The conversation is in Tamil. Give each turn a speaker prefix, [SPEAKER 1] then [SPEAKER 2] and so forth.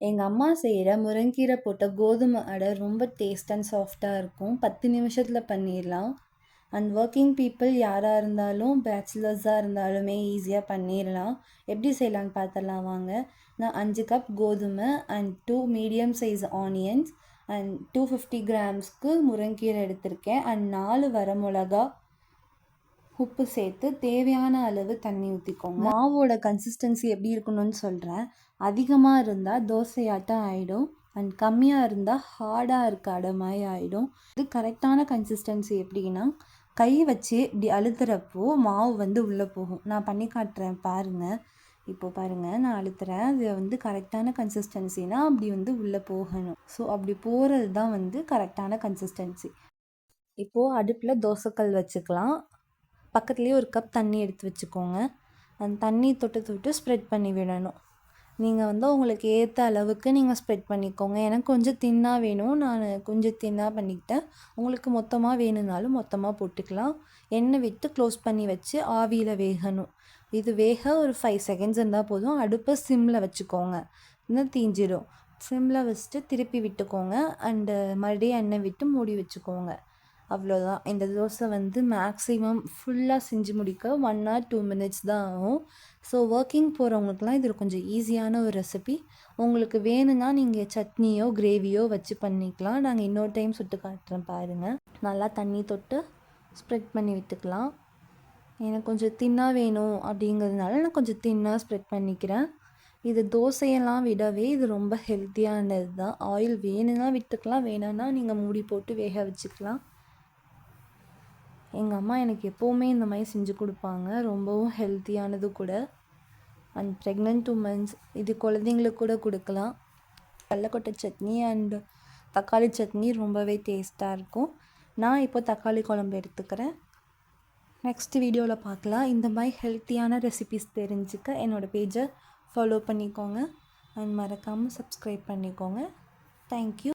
[SPEAKER 1] எங்கள் அம்மா செய்கிற முருங்கீரை போட்ட கோதுமை அடை ரொம்ப டேஸ்ட் அண்ட் சாஃப்டாக இருக்கும். 10 நிமிஷத்தில் பண்ணிடலாம். அண்ட் ஒர்க்கிங் பீப்புள் யாராக இருந்தாலும் பேச்சுலர்ஸாக இருந்தாலுமே ஈஸியாக பண்ணிடலாம். எப்படி செய்யலான்னு பார்த்துடலாம் வாங்க. நான் 5 கப் கோதுமை and 2 medium size onions and 250 கிராம்ஸ்க்கு முருங்கீரை எடுத்திருக்கேன். அண்ட் 4 வரமிளகா, உப்பு சேர்த்து தேவையான அளவு தண்ணி ஊற்றிக்கோங்க. மாவோட கன்சிஸ்டன்சி எப்படி இருக்கணும்னு சொல்கிறேன். அதிகமாக இருந்தால் தோசையாட்டம் ஆகிடும் அண்ட் கம்மியாக இருந்தால் ஹார்டாக இருக்க அடை மாதிரி ஆகிடும். இது கரெக்டான கன்சிஸ்டன்சி எப்படின்னா, கை வச்சு இப்படி அழுத்துறப்போ மாவு வந்து உள்ளே போகும். நான் பண்ணி காட்டுறேன் பாருங்கள். இப்போ பாருங்கள், நான் அழுத்துறேன். அது கரெக்டான கன்சிஸ்டன்சினா அப்படி உள்ளே போகணும். ஸோ அப்படி போகிறது தான் கரெக்டான கன்சிஸ்டன்சி. இப்போது அடுப்பில் தோசைக்கல் வச்சுக்கலாம். பக்கத்துலேயே ஒரு கப் தண்ணி எடுத்து வச்சுக்கோங்க. அந்த தண்ணி தொட்டு ஸ்ப்ரெட் பண்ணி விடணும். நீங்கள் உங்களுக்கு ஏற்ற அளவுக்கு நீங்கள் ஸ்ப்ரெட் பண்ணிக்கோங்க. எனக்கு கொஞ்சம் தின்னாக வேணும், நான் கொஞ்சம் தின்னாக பண்ணிக்கிட்டேன். உங்களுக்கு மொத்தமாக வேணும்னாலும் மொத்தமாக போட்டுக்கலாம். எண்ணெய் விட்டு க்ளோஸ் பண்ணி வச்சு ஆவியில் வேகணும். இது வேக ஒரு 5 செகண்ட்ஸ் இருந்தால் போதும். அடுப்பை சிம்மில் வச்சுக்கோங்க, இன்னும் தீஞ்சிடும். சிம்மில் வச்சுட்டு திருப்பி விட்டுக்கோங்க. அண்டு மறுபடியும் எண்ணெய் விட்டு மூடி வச்சுக்கோங்க. அவ்வளோதான். இந்த தோசை மேக்ஸிமம் ஃபுல்லாக செஞ்சு முடிக்க 1 or 2 minutes தான் ஆகும். ஸோ ஒர்க்கிங் போகிறவங்களுக்குலாம் இது கொஞ்சம் ஈஸியான ஒரு ரெசிபி. உங்களுக்கு வேணும்னா நீங்கள் சட்னியோ கிரேவியோ வச்சு பண்ணிக்கலாம். நாங்கள் இன்னொரு டைம் சுட்டு காட்டுறேன் பாருங்கள். நல்லா தண்ணி தொட்டு ஸ்ப்ரெட் பண்ணி விட்டுக்கலாம். எனக்கு கொஞ்சம் தின்னாக வேணும் அப்படிங்கிறதுனால நான் கொஞ்சம் தின்னாக ஸ்ப்ரெட் பண்ணிக்கிறேன். இது தோசையெல்லாம் விடவே இது ரொம்ப ஹெல்த்தியானது தான். ஆயில் வேணும்னா விட்டுக்கலாம், வேணும்னா நீங்கள் மூடி போட்டு வேக வச்சுக்கலாம். எங்கள் அம்மா எனக்கு எப்போவுமே இந்த மாதிரி செஞ்சு கொடுப்பாங்க. ரொம்பவும் ஹெல்த்தியானது கூட. அண்ட் ப்ரெக்னென்ட் உமன்ஸ் இது குழந்தைங்களுக்கு கூட கொடுக்கலாம். கடலக்கொட்டை சட்னி அண்டு தக்காளி சட்னி ரொம்பவே டேஸ்ட்டாக இருக்கும். நான் இப்போ தக்காளி குழம்பு எடுத்துக்கிறேன். நெக்ஸ்ட் வீடியோவில் பார்க்கலாம். இந்த மாதிரி ஹெல்த்தியான ரெசிபிஸ் தெரிஞ்சுக்க என்னோடய பேஜை ஃபாலோ பண்ணிக்கோங்க. அண்ட் மறக்காமல் சப்ஸ்கிரைப் பண்ணிக்கோங்க. தேங்க்யூ.